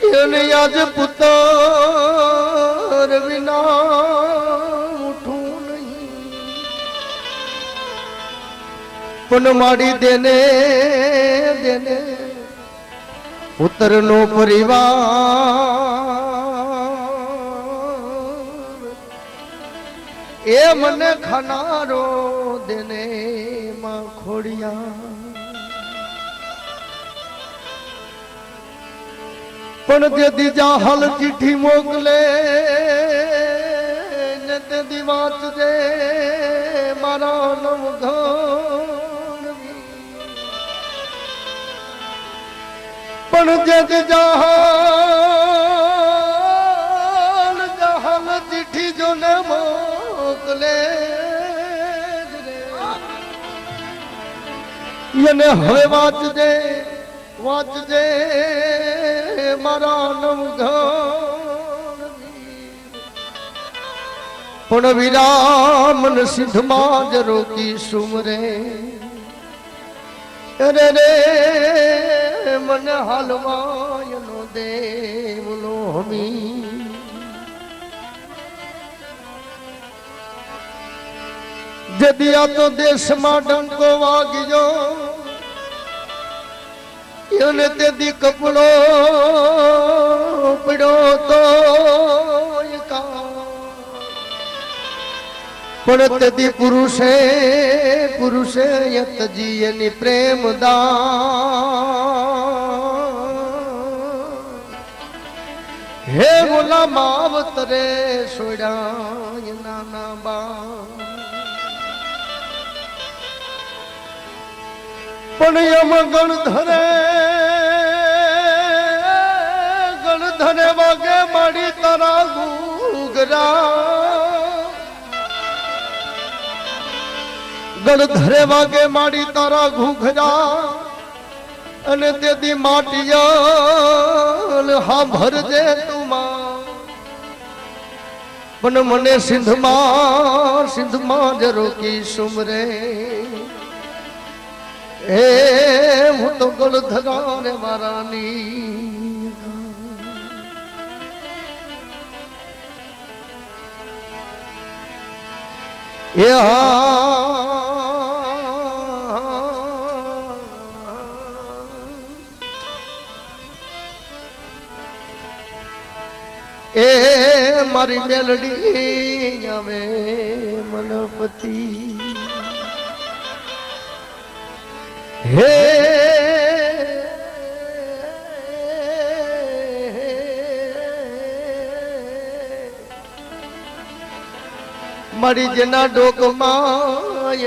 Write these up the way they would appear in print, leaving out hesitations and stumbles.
એને આજ પુત્ર વિના ઉઠું નહીં પણ માડી દેને દેને પુત્ર નો પરિવાર એ મને ખાનારો દેને માં ખોડિયા પણ તે દીજા હાલ ચીઠી મોકલે ને તે દી વાંચજે મારા નવઘણ પણ જે દીજા હાલ ચીઠી જો ને મોકલે એને હવે વાંચજે વાંચજે મારા નવઘણ પણ વિરામન સિદ્ધમાં જ રોકી સુમરે રે રે મને હાલવાયનો દેવલો હમી જદી આ તો દેશમાં ડંકો વાગ્યો એને તેથી કપડો પડ્યો તો પણ તેથી પુરુષે યતજી એની પ્રેમ હે બોલા માવતરે સોડ્યા નાના બા પણ યમ ગણધરે વાગે માડી તારા ઘૂઘરા ગણધરે વાગે માડી તારા ઘૂઘરા અને તેથી માટીયલ હા ભરજે તુમાં પણ મને સિંધમાં જ રોકી સુમરે હે હું તો ગળધરા રે મારાની એ મારી મેલડી આવે મનપતિ હે મારી જેના ડોકમાં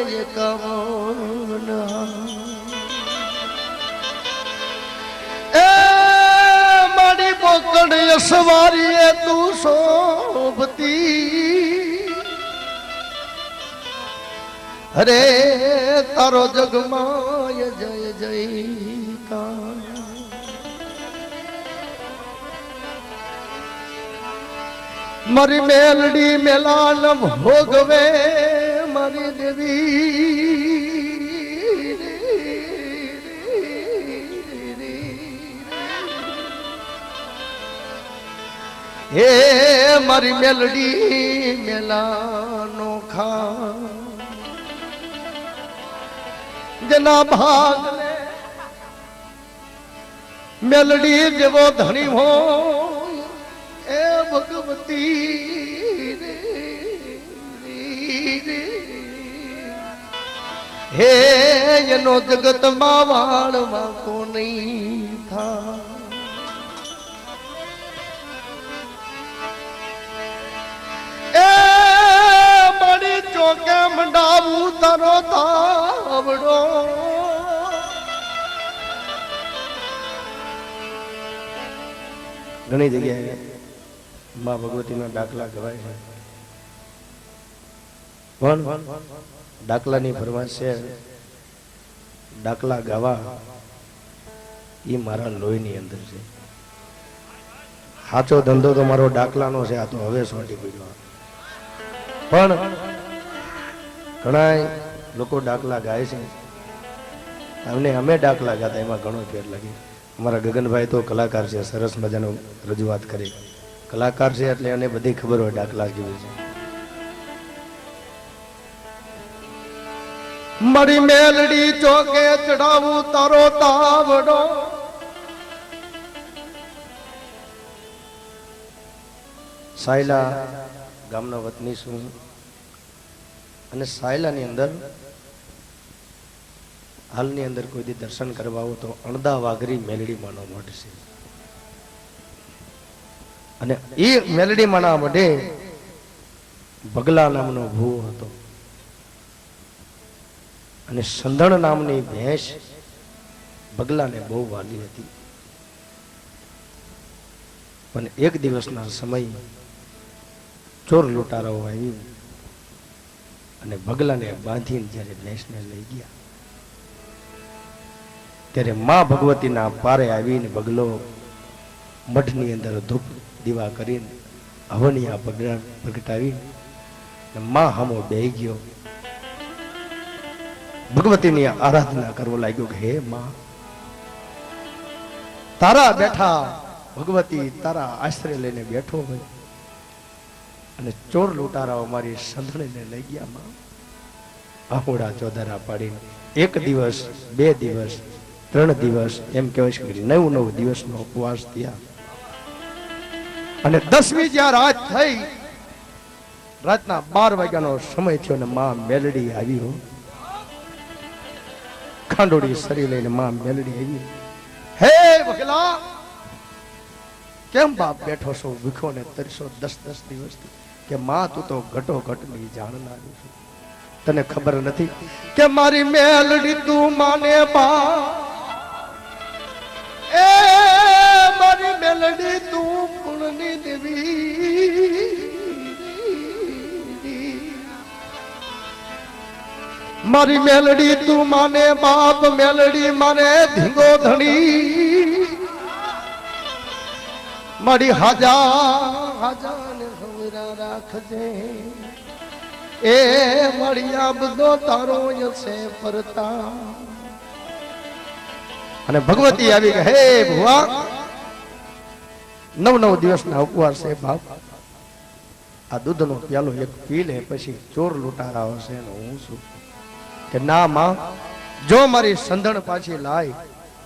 એ મારી પોકડ યસવારી તું શોભતી અરે તારો જગમાય જય જયકાર મારી મેલડી મેલાન ભોગવે મારી દેવી હે મારી મેલડી મેલાનો ખા જના ભાગ મેલડી જેવો ધણી હો એ ભગવતી હે એનો જગતમાં વાળવા કો નહીં થા એ મારી ચોકે મંડાવું તારો તાવડો ઘણી જગ્યાએ માં ભગવતીના દાખલા ગવાય છે પણ દાખલાની ફરમાશ છે દાખલા ગાવા એ મારા લોહીની અંદર છે સાચો ધંધો તો મારો દાખલાનો છે આ તો હવે સોટી પડ્યો પણ ઘણા લોકો દાખલા ગાય છે અમને અમે દાખલા ગાતા એમાં ઘણો ફેર લાગે અમારા ગગનભાઈ તો કલાકાર છે, સરસ મજાનું રજૂઆત કરે. કલાકાર છે એટલે એને બધી ખબર હોય ડાકલા કેવી છે. મારી મેલડી ચોકે ચડાવું તારો તાવડો, સાયલા ગામના વતની છું અને સાયલાની અંદર હાલની અંદર કોઈ દી દર્શન કરવા આવો તો અણદા વાઘરી મેલડી માનો મઠ છે. અને એ મેલડી માના મઢે ભગલા નામનો ભૂવો હતો અને સંધણ નામની ભેંસ ભગલાને બહુ વાલી હતી. પણ એક દિવસના સમય ચોર લૂંટારાઓ આવી અને ભગલાને બાંધીને જ્યારે ભેંસને લઈ ગયા ત્યારે માં ભગવતીના પારે આવીને ભગલો મઢની અંદર ધૂપ દીવા કરીને હવનિયા પ્રગટાવી માં હમો બેહી ગયો. ભગવતીની આરાધના કરવા લાગ્યો કે હે માં, તારા બેઠા ભગવતી તારા આશ્રય લઈને બેઠો હોય અને ચોર લૂંટારાઓ મારી સંધણીને લઈ ગયા. માં આહોડા ચોધારા પાડીને 1 દિવસ 2 દિવસ 3 દિવસ એમ કહેવાય છે કે 9 દિવસનો ઉપવાસ થયા. અને 10મી જ્યાં રાત થઈ, રાતના 12 વાગ્યાનો સમય થયો ને માં મેલડી આવી હો, ખાંડોડી સરી લઈને માં મેલડી આવી. હે ભગલા, કેમ બાપ બેઠો છો ભૂખો ને તરસો 10 દિવસથી? કે માં તું તો ઘટો ઘટની જાણનાર છું, તને ખબર નથી કે મારી મેલડી તું માને બા, એ મારી મેલડી તું પુણની દેવી, મારી મેલડી તું માને બાપ, મેલડી માને ધીંગો ધણી, મારી હાજા ને હવરા રાખજે, એ મારી આબદો તારો છે પરતા. અને ભગવતી આવી કે હે ભુવા, 9 દિવસના ઉપવાસ છે બાપ, આ દૂધનો પ્યાલો એક પી લે પછી ચોર લૂંટારા હશે ને હું છું. કે ના માં, જો મારી સંધણ પાછી લાય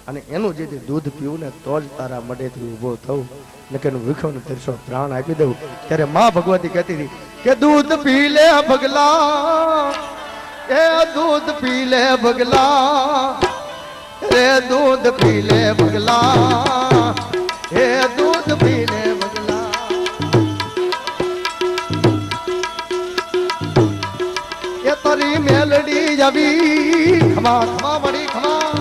અને એનું જે દૂધ પીવું ને તો જ તારા મઢેથી ઊભો થવું, ને કે વિખો ને તરસો પ્રાણ આપી દઉં. ત્યારે માં ભગવતી કહેતી હતી કે દૂધ પી લે ભગલા, એ દૂધ પી લે ભગલા, રે દૂધ પી લે ભગલા, એ દૂધ પી લે ભગલા. એ તારી મેલડી આવી, ખમા ખમા વળી ખમા,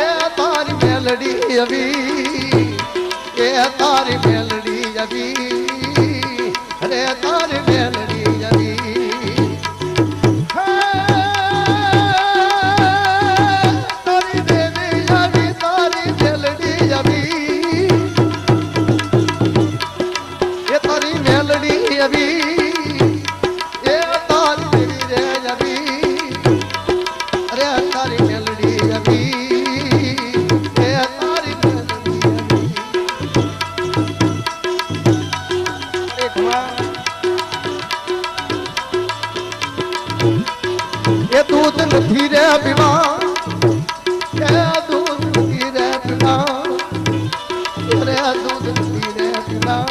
એ તારી મેલડી આવી, એ તારી મેલડી આવી, અરે તારી મેલડી આવી. તારી દેવી આવી, તારી મેલડી આવી, એ તારી મેલડી આવી, એ તારી દેવી રે આવી, અરે તારી મેલડી આવી, એ તારી મેલડી આવી. એ દૂધ નથી રે પીવા, એ દૂધ નથી રે પીવા, અરે દૂધ નથી રે પીવા,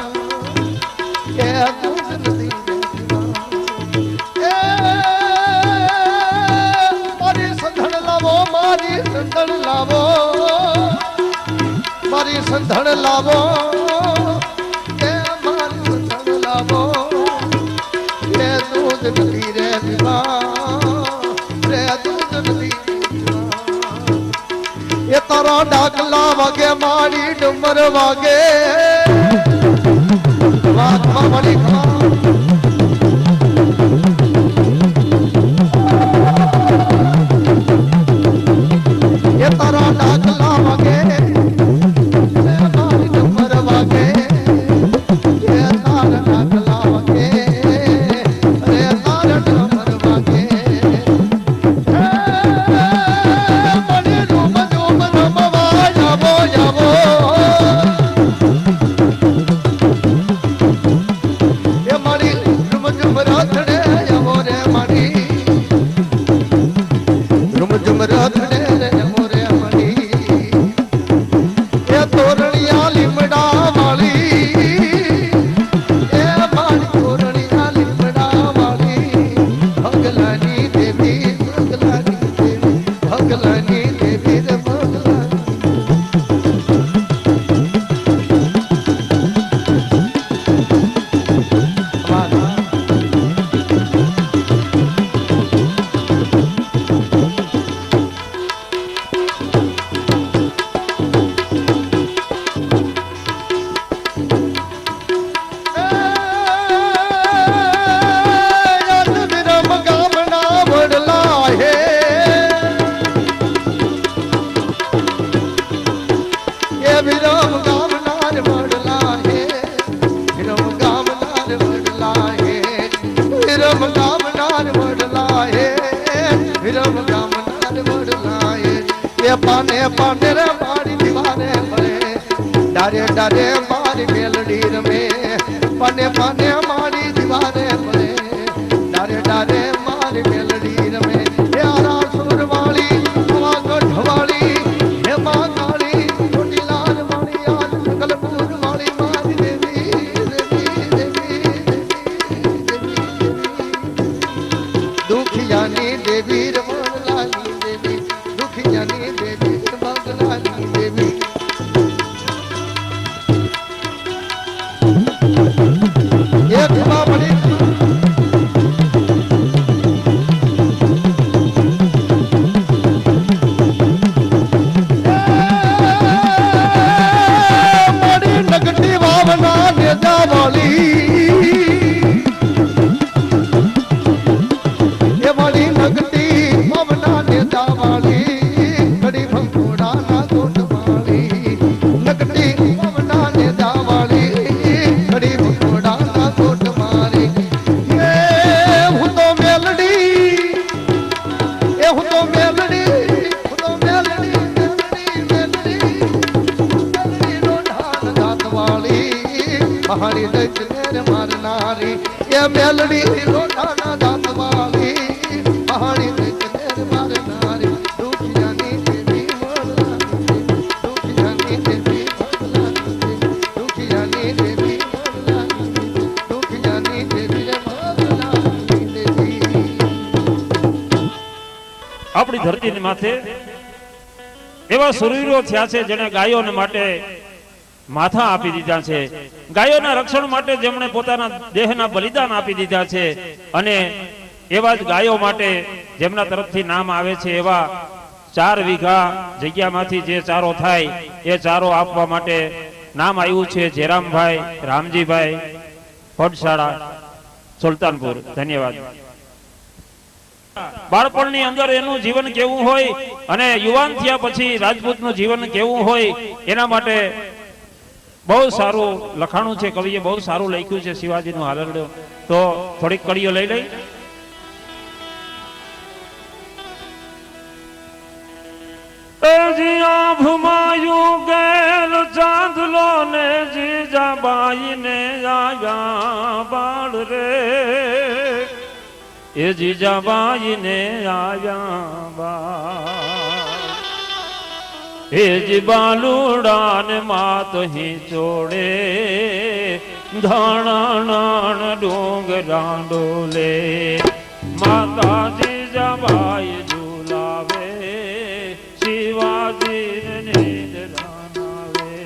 એ દૂધ નથી રે પીવા. એ મારી સંધણ લાવો, મારી સંધણ લાવો, મારી સંધણ લાવો, એ મારી સંધણ લાવો, એ દૂધ નથી રે પીવા, રે દૂધ નથી પીવા. એ તારા ડાકલા વાગે મારી ડુમર વાગે, વાતમાં મળી ખા. એ તારા ડાકલા વાગે મારી ડુમર વાગે, એ તારા ડાકલા વાગે, રે તારા ડુમર વાગે. મને રૂમ રૂમ રમવા જાવો એ વિરમ ગામનાર વડલા હે વિરમ ગામનાર વડલા હે વિરમ ગામનાર વડલા હે વિરમ ગામનાર વડલા હે એ પાને પાને રે મારી દીવારે ભરે ડારે ડારે મારી મેલડી રમે પાને પાને મારી દીવારે ભરે ડારે ડારે મારી મેલડી રમે હે આરા સુરવાળી હવા ગઢવાળી હે માં કાળી છોટી લાલ વાળી આજ જગલપુર વાળી મારી દેવી દેવી દેવી દુખિયાની દેવી રમણલાની દેવી દુખિયાની દેવી રમણલાની દેવી એક બાપડી મહારી દૈત્યર મારનારી એ મેલડી લોટાના દાંતવાળી મહારી દૈત્યર મારનારી દુખિયાની દેવી વડલાની દુખિયાની દેવી વડલાની દુખિયાની દેવી વડલાની દુખિયાની દેવી વડલાની દેવી આપણી ધરતીની માથે એવા સુરવીરો થયા છે જેને ગાયોને માટે માથા આપી દીધા છે ગાયોના રક્ષણ માટે જેમણે પોતાના દેહના બલિદાન આપી દીધા છે અને એવા જ ગાયો માટે જેમના તરફથી નામ આવે છે એવા 4 વીઘા જગ્યામાંથી જે ચારો થાય એ ચારો આપવા માટે નામ આવ્યું છે જેરામભાઈ રામજીભાઈ ફળશાળા સુલતાનપુર. ધન્યવાદ. બાળપણની અંદર એનું જીવન કેવું હોય અને યુવાન થયા પછી રાજપૂતનું જીવન કેવું હોય એના માટે બહુ સારું લખાણું છે. કવિએ બહુ સારું લખ્યું છે શિવાજીનું હાલરડું. તો થોડીક કડીઓ લઈ લઈ. ભુમાયું ગેલ ચાંદલો ને જીજાબાઈ ને આયા બાળ રે એ જીજાબાઈ ને આયા બાળ એ જી બાલુડા ને માત હી ચોડે ધાણાણ ડોંગરા ડોલે માતા જીજાબાઈ ઝુલાવે શિવાજી ને રાનાવે.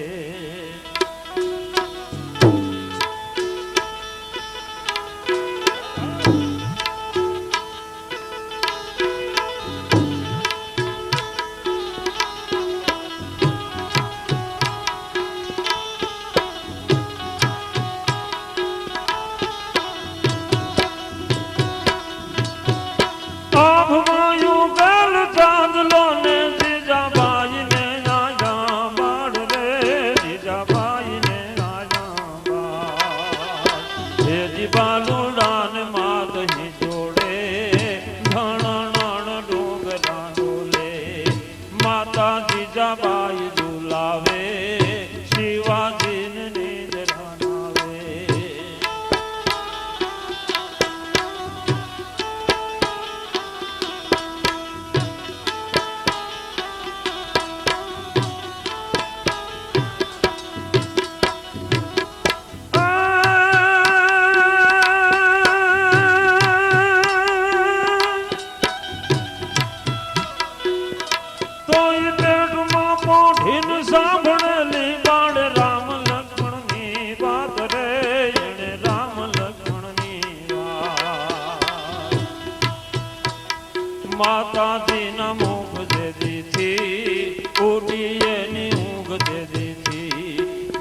માતાજી ના મુખ દે દીધી ઉડીએ ની ઊંઘ દે દીધી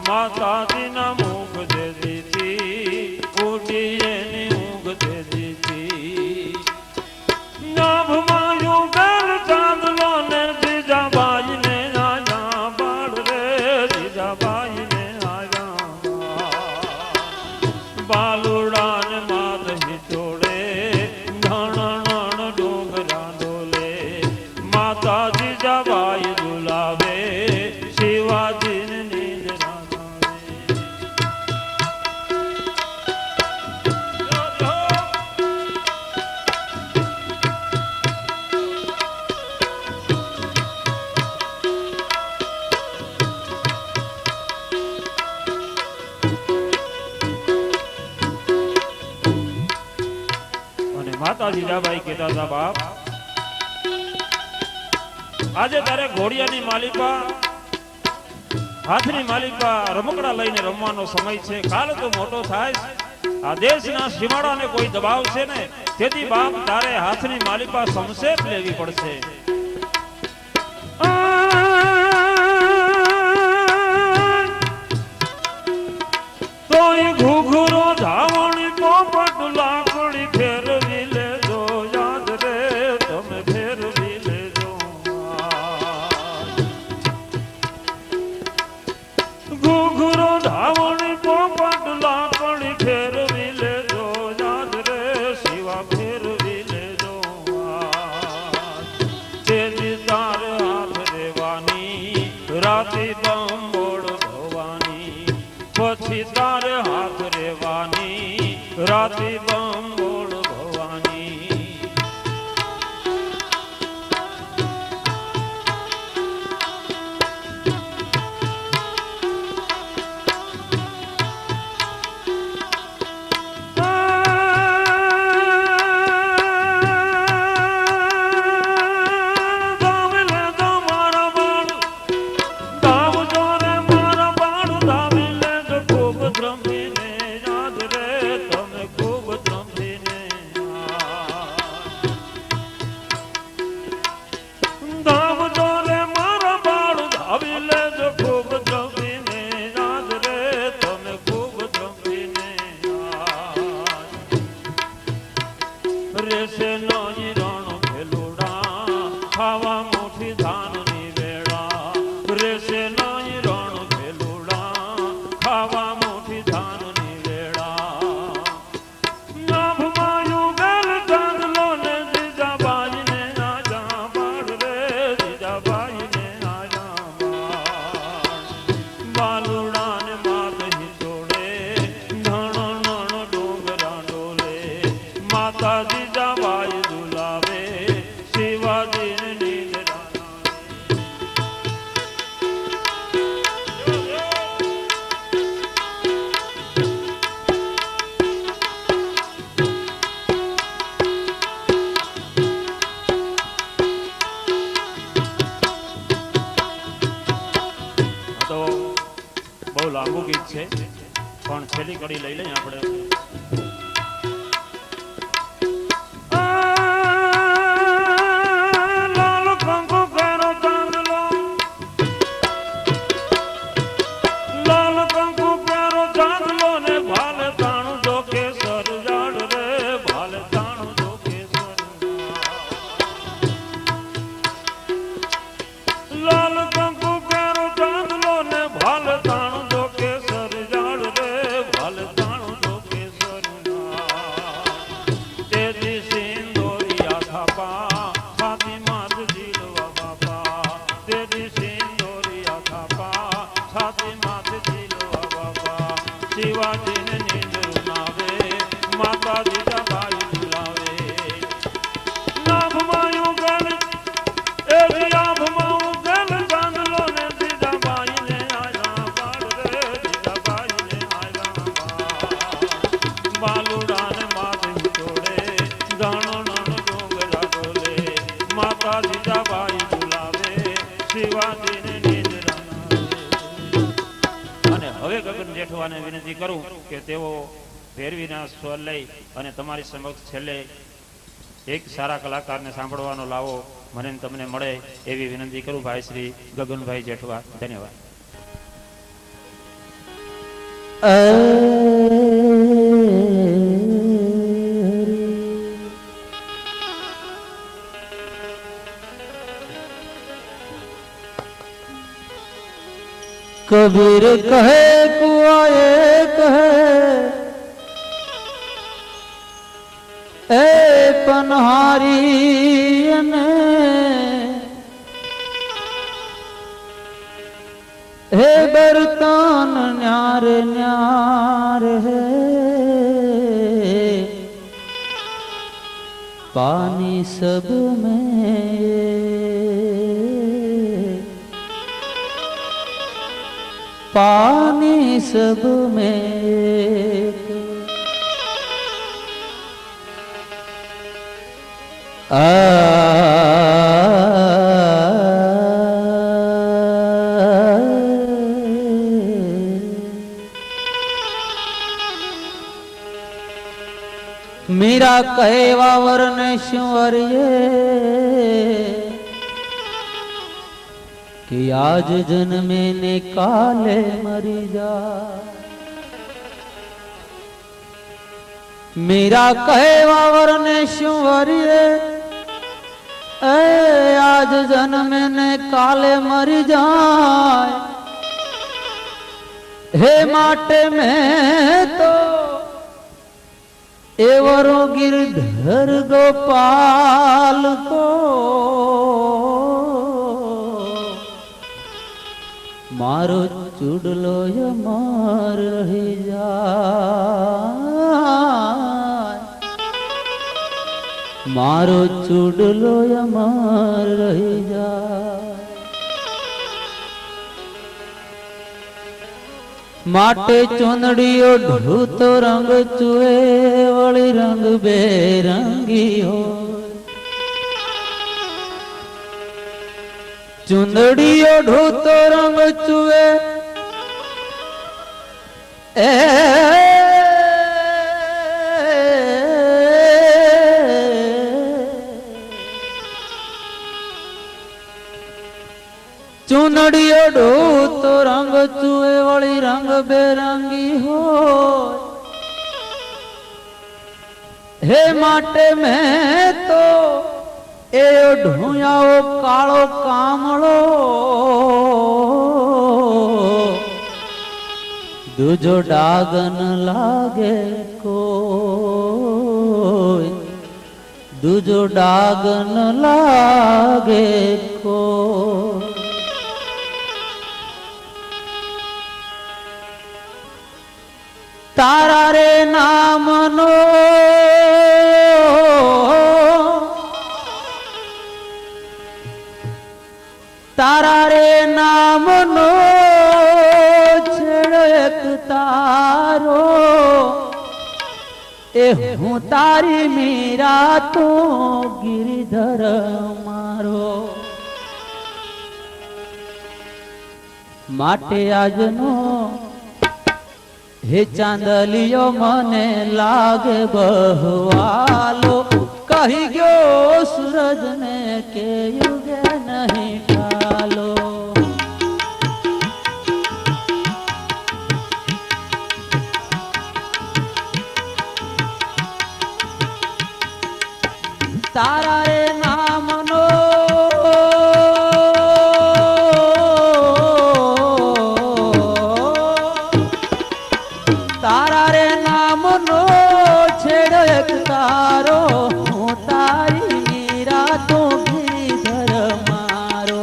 માતાજી ના મુખ દે દીધી ઉડીએ ની ઊંઘ દે દીધી નાભમાયું ગલ ચાંદલો ને જીજાબાઈ ને આયા બાળ રે જીજાબાઈ ને આવ્યા બાલુડા ને માત હિચોડે ધણ ડોંગરા ડોલે માતા જીજાબાઈ ઝુલાવે શિવાજી ને નીંદરા માતા જીજાબાઈ કહેતા હતા બાપ આજે તારે ઘોડિયાની માલિકા હાથની માલિકા રમકડા લઈને રમવાનો સમય છે કાલ તો મોટો થાય આ દેશના સીમાડાને કોઈ દબાવશે ને તેથી બાપ તારે હાથની માલિકા સમસેપ લેવી પડશે તોય ઘૂઘરો ધાવણી પોપટ લાકડી ફેરવી લેજો યાદ રે તમે ફેરવી લેજો ઘૂઘરો ધાવણી પોપટ લાકડી ફેરવી લેજો યાદ રે શિવા ફેરવી લેજો તેજી તાર હાથ રેવાની રાતી બંબોળ ભવાની પછી તારે હાથ રેવાની રાતી બંબોળ ભવાની ખાવા મુઠી ધાનની વેળા રેસે નહીં રણ ભેલુડા ખાવા મુઠી ધાનની વેળા નાભમાં યુગલ ચાંદલો ને જીજાબાઈ ને આજા બાળ રે જીજાબાઈ ને આજા બાલુડા ને માત હિચોડે ધણ ડોંગરા ડોલે માતા જીજાબાઈ ઝુલાવે શિવાજી બહુ લાંબુ ગીત છે પણ છેલ્લી કડી લઈ લઈએ આપણે શિવાજીને નીંદર નાવે માતા જીજાબાઈ ઝુલાવે નાભમાં યુગલ એવી આભમાં ઉગલ ચાંદલો ને જીજાબાઈને આયા બાળ રે જીજાબાઈને આયા બાલુડા ને માથે હિચોડે ધણ ડોંગરા ડોલે માતા જીજાબાઈ ઝુલાવે શિવાજીને નીંદર હવે ગગન જેઠવાને વિનંતી કરું કે તેઓ ભેરવીના સ્વર લઈ અને તમારી સમક્ષ છેલ્લે એક સારા કલાકારને સાંભળવાનો લાવો મને તમને મળે એવી વિનંતી કરું ભાઈ શ્રી ગગનભાઈ જેઠવા ધન્યવાદ कबीर कहे कुआ एक है ए पनहारी ने हे बर्तन न्यार न्यार है पानी सब में पानी सब में मीरा कहे वावर ने शुवरिये कि आज जन्मे ने काले मरी जा मीरा कहे वावर ने शुवरिये आज जन्मे ने काले मरी जाए हे माटे में तो एवरो गिरधर गोपाल को मारो चुडलो यमार रही जाए मारो चुडलो यमार रही जाए माटे चुंदड़ियो ढूतो रंग चुए वળી रंग बेरंगी हो चुंदड़ियो ढूतो रंग चुए चुनड़ियो ढूतो रंग चुए वળી रंग बेरंगी हो हे माटे में तो ए ढूंयाओ कालो कामड़ो दूजो डागन लागे कोई दूजो डागन लागे कोई तारा रे नामनो तारा रे नामनो छेड़ो एक तारो ए हूँ तारी मीरा तो गिरिधर मारो माटे आजनो हे चांदलियो मने लागे बहवालो कही गयो सूरज ने के युगे नहीं ठालो तारा रे नामनो तारा रे नामनो छेड़ एक तारो हूँ तारी मीरा तो गिरधर मारो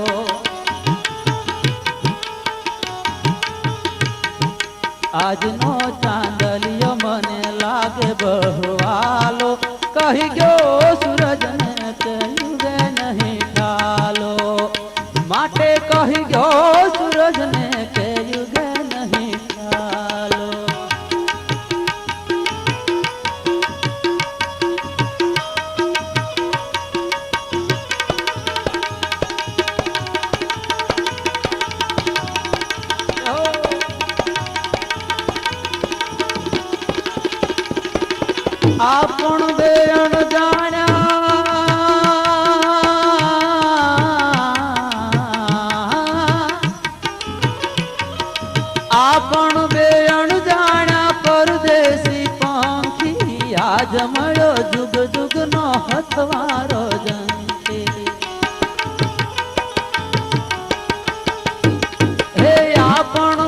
आज नो चांदलियो मने लागे बहवालो कही गयो सूरज ने के युगे नहीं डालो माटे कही गयो सूरज ने के युगे नहीं डालो आपण बेअण जाण्या आपण बेअण जाण्या परदेसी पंखी आज मळ्यो जुग जुग नो हथवारो जंती हे आपण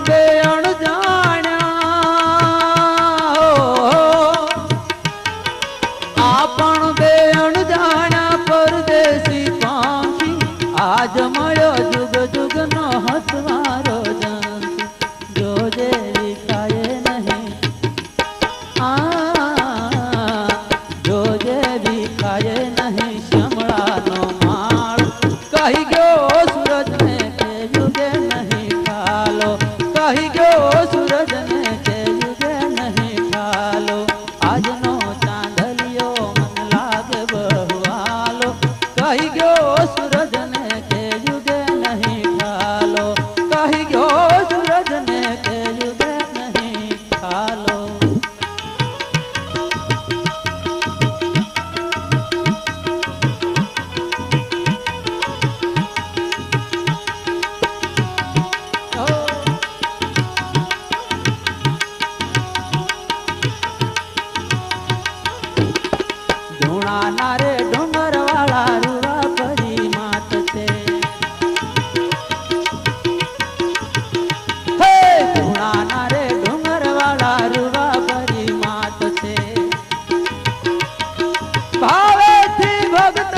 કહી ગયો સૂરજ ને કે યુગે નહીં ઠાલો આજનો ચાંદલિયો મન લાગે બહુઆલો કહી ગયો સૂરજ ને કે યુગે નહીં ઠાલો કહી ગયો સૂરજ ને કે યુગે નહીં ઠાલો ધૂણાના રે ડુંગર વાળા રૂવા પરી માત છે હે ધૂણાના રે ડુંગર વાળા રૂવા પરી માત છે ભાવેથી ભક્ત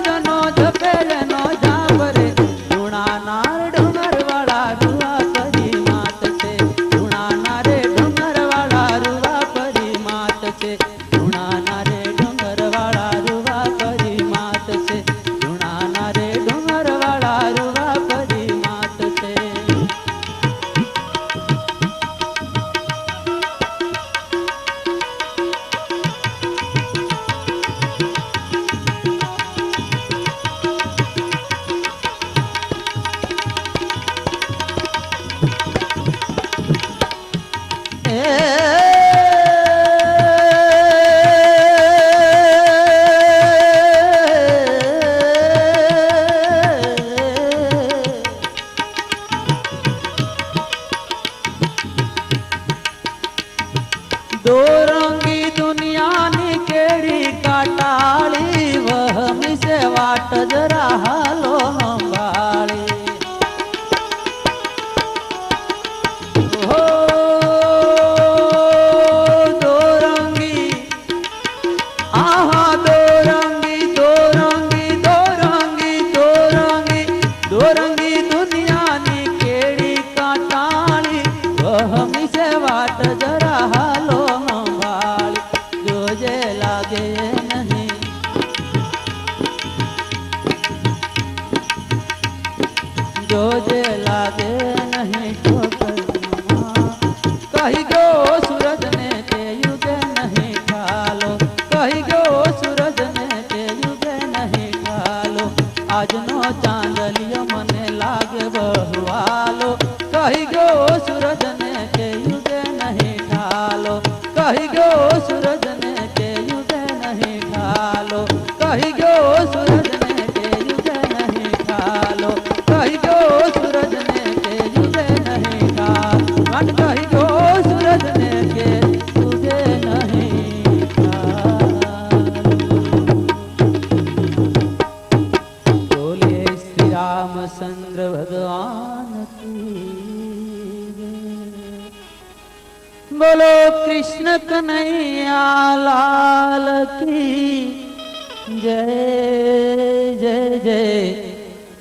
જનો જપેલે નો જાંબરે ધૂણાના રે ડુંગર વાળા રૂવા પરી માત છે ધૂણાના રે ડુંગર વાળા રૂવા પરી માત છે ધૂણાના રે ડુંગર વાળા રૂવા પરી માત છે ધૂણાના રે ડુંગર વાળા રૂવા પરી માત છે दो रंगी दुनियानी केड़ी काटाली वहमी से वाट जरा हालो हंबाली हो दो रंगी आहा दो रंगी दो रंगी दो रंगी दो रंगी दो रंगी दुनियानी केड़ी काटाली वहमी से वाट जरा हालो जोजे लागे नहीं जोजे लागे नहीं ठोकर कही गो सूरज ने ते युगे नहीं ठालो कही गो सूरज ने ते युगे नहीं ठालो આજનો ચાંદલિયો મને લાગે બહુઆલો કહી ગયો સૂરજ ને કે યુગે નહીં ઠાલો કહી ગયો સૂરજ ને કે યુગે નહીં ઠાલો કહી ગયો સૂરજ ને કે યુગે નહીં ઠાલો કહી ગયો સૂરજ ને કે યુગે નહીં ઠાલો કહી ગયો સૂરજ ને કે યુગે નહીં ઠાલો બોલે શ્રી રામચંદ્ર ભગવાન बोलो कृष्ण कन्हैया लाल की जय जय जय